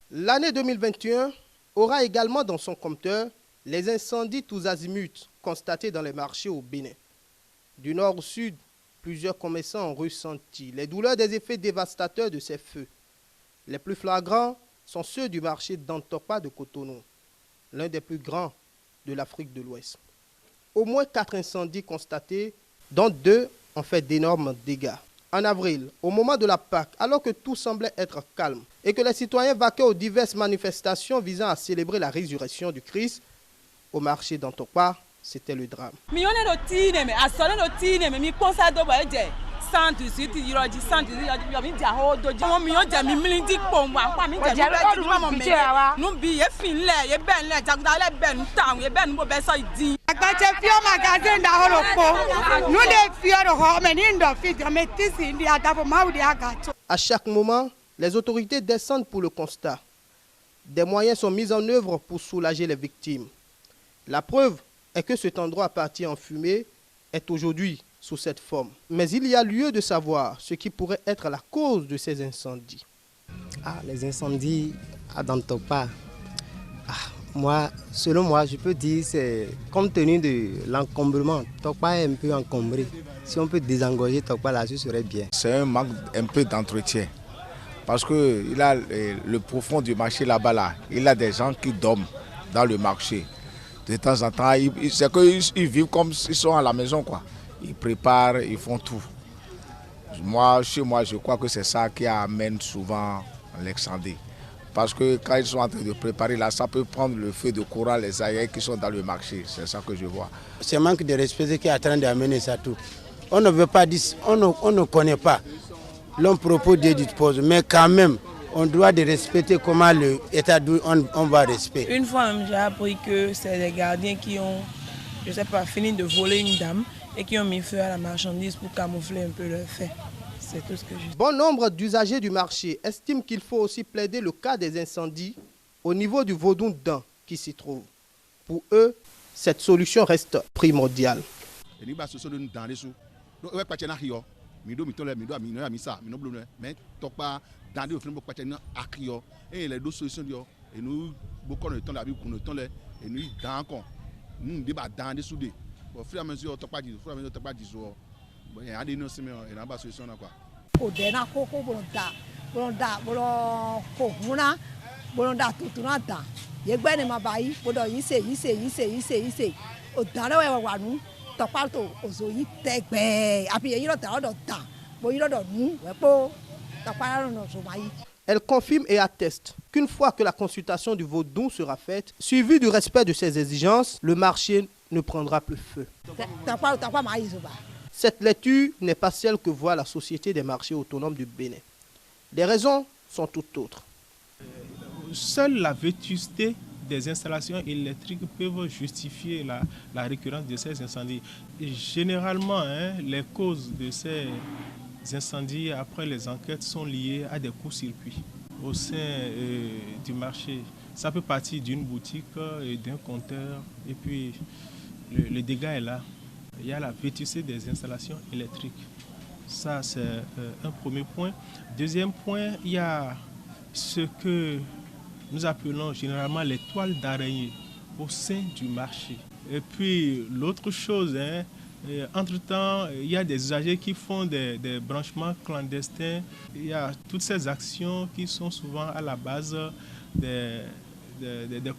L'année 2021 aura également dans son compteur les incendies tous azimuts constatés dans les marchés au Bénin. Du nord au sud, plusieurs commerçants ont ressenti les douleurs des effets dévastateurs de ces feux. Les plus flagrants sont ceux du marché d'Antokpa de Cotonou, l'un des plus grands de l'Afrique de l'Ouest. Au moins 4 incendies constatés, dont 2 ont fait d'énormes dégâts. En avril, au moment de la Pâque, alors que tout semblait être calme et que les citoyens vaquaient aux diverses manifestations visant à célébrer la résurrection du Christ, au marché d'Antokpa, c'était le drame. À chaque moment, les autorités descendent pour le constat. Des moyens sont mis en œuvre pour soulager les victimes. La preuve est que cet endroit parti en fumée est aujourd'hui sous cette forme. Mais il y a lieu de savoir ce qui pourrait être la cause de ces incendies. Les incendies à Dantokpa, selon moi, je peux dire c'est compte tenu de l'encombrement. Tokpa est un peu encombré. Si on peut désengorger Tokpa là, ce serait bien. C'est un manque un peu d'entretien. Parce qu'il a le profond du marché là-bas, là, il y a des gens qui dorment dans le marché. De temps en temps, c'est qu'ils vivent comme s'ils sont à la maison, quoi. Ils préparent, ils font tout. Chez moi, je crois que c'est ça qui amène souvent l'incendie. Parce que quand ils sont en train de préparer là, ça peut prendre le feu de courant, les aïeux qui sont dans le marché. C'est ça que je vois. C'est un manque de respect qui est en train d'amener ça tout. On ne veut pas dire, on ne connaît pas l'homme propos de dispose, mais quand même, on doit de respecter comment l'État d'où on va respecter. Une fois même, j'ai appris que c'est les gardiens qui ont, je sais pas, fini de voler une dame et qui ont mis feu à la marchandise pour camoufler un peu leur fait. C'est tout ce que je dis. Bon nombre d'usagers du marché estiment qu'il faut aussi plaider le cas des incendies au niveau du Vaudou Dan qui s'y trouve. Pour eux, cette solution reste primordiale. Elle confirme et atteste qu'une fois que la consultation du Vaudou sera faite, suivie du respect de ses exigences, le marché ne prendra plus feu. Cette lecture n'est pas celle que voit la Société des marchés autonomes du Bénin. Les raisons sont toutes autres. Seule la vétusté des installations électriques peuvent justifier la récurrence de ces incendies. Et généralement, les causes de ces incendies, après les enquêtes, sont liées à des courts-circuits au sein du marché. Ça peut partir d'une boutique, d'un compteur, et puis le dégât est là. Il y a la vétusté des installations électriques. Ça, c'est un premier point. Deuxième point, il y a ce que nous appelons généralement les toiles d'araignée au sein du marché. Et puis, l'autre chose, entre-temps, il y a des usagers qui font des branchements clandestins. Il y a toutes ces actions qui sont souvent à la base des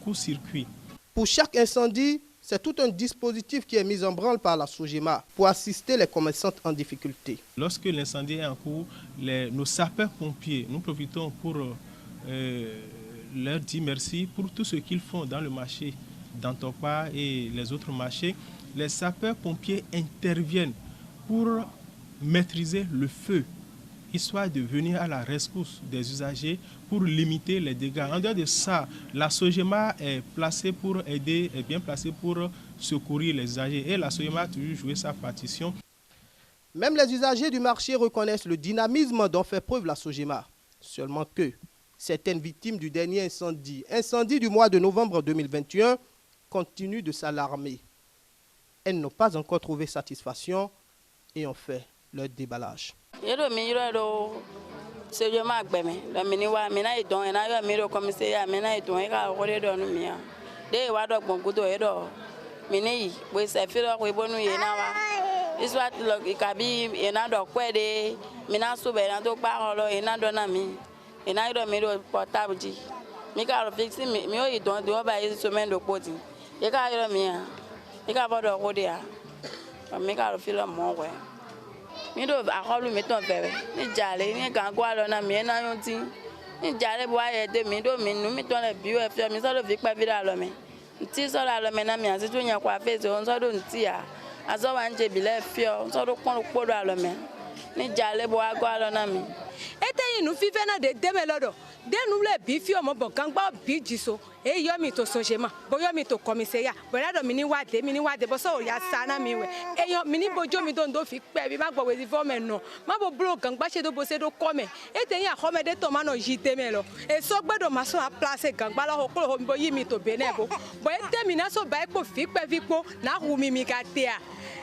courts-circuits. Pour chaque incendie, c'est tout un dispositif qui est mis en branle par la Sogema pour assister les commerçants en difficulté. Lorsque l'incendie est en cours, nos sapeurs-pompiers, nous profitons pour leur dire merci pour tout ce qu'ils font dans le marché d'Antokpa et les autres marchés. Les sapeurs-pompiers interviennent pour maîtriser le feu, histoire de venir à la rescousse des usagers pour limiter les dégâts. En dehors de ça, la Sogema est placée pour aider, est bien placée pour secourir les usagers. Et la Sogema a toujours joué sa partition. Même les usagers du marché reconnaissent le dynamisme dont fait preuve la Sogema. Seulement que certaines victimes du dernier incendie du mois de novembre 2021, continuent de s'alarmer. Elles n'ont pas encore trouvé satisfaction et ont fait leur déballage. C'est je m'agbeme. Le miniwa mina idon et na yo miro commissaire mina idon e ka role do nu mia. De wa do gbon gudo e do. Mini we se fi do we bonu ye na wa. Iswa lo ikabi e na do kwede. Mina so be na to pa lo e na do na mi. E na do mi do portable ji. Mi ka ro fix mi o idon do ba e so men do poti. E ka yo mi a. E ka bo do ko de a. Mi ka ro fi lo mo we. Mi do akolu mi ton fere ni jale ni kan kwa lo na mi na yun ti ni jale bo aye de mi do mi nu mi ton le bi o fe mi so do fi pa vi da lo mi ti so la lo mi na mi asi tu nya kwa face on so do nti a aso wa nje bi le fi o so do pon po do lo mi ni jale bo agwa lo na mi ete yin nu fi fe na de me lodo de nu le bi fi o mo bon kan gba bi jiso e yo mi to sojema bo yo mi to commissariat bo la do mi ni wade bo so ya sana mi we e yo mi ni bojo mi do fi pe bi ma gbo we for me no ma bo bro kan gba se do come ete yin akome de to ma no jite me lo e so gbedo ma so a place kan gba lo ko bo yi mi to bene bo ete mi na so ba po fi po na hu mi ka te a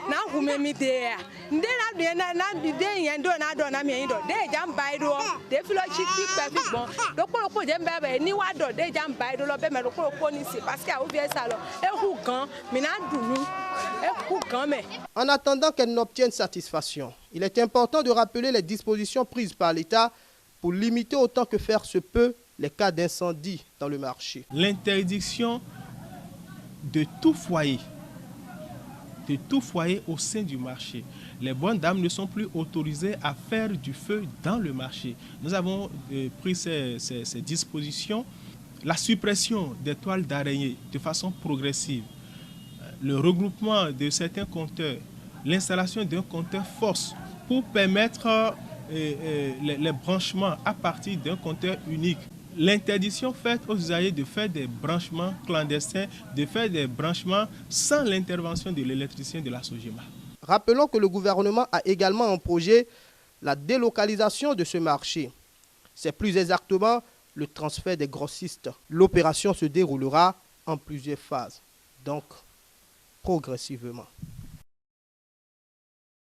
na hu mi te a nde na de yen do na mi yin do de jam bai do de fi lo chi fi pe gbon lopolopo je mbebe ni wa do de jam bai do lo be me lopolopo ni si parce que a ouvert ça lo e hu gan mi na dunu e hu gan me. En attendant qu'elle n'obtienne satisfaction, il est important de rappeler les dispositions prises par l'État pour limiter autant que faire se peut les cas d'incendie dans le marché. L'interdiction de tout foyer au sein du marché. Les bonnes dames ne sont plus autorisées à faire du feu dans le marché. Nous avons pris ces dispositions. La suppression des toiles d'araignée de façon progressive, le regroupement de certains compteurs, l'installation d'un compteur force pour permettre les branchements à partir d'un compteur unique. L'interdiction faite aux usagers de faire des branchements clandestins, de faire des branchements sans l'intervention de l'électricien de la Sogema. Rappelons que le gouvernement a également en projet la délocalisation de ce marché. C'est plus exactement le transfert des grossistes. L'opération se déroulera en plusieurs phases, donc progressivement.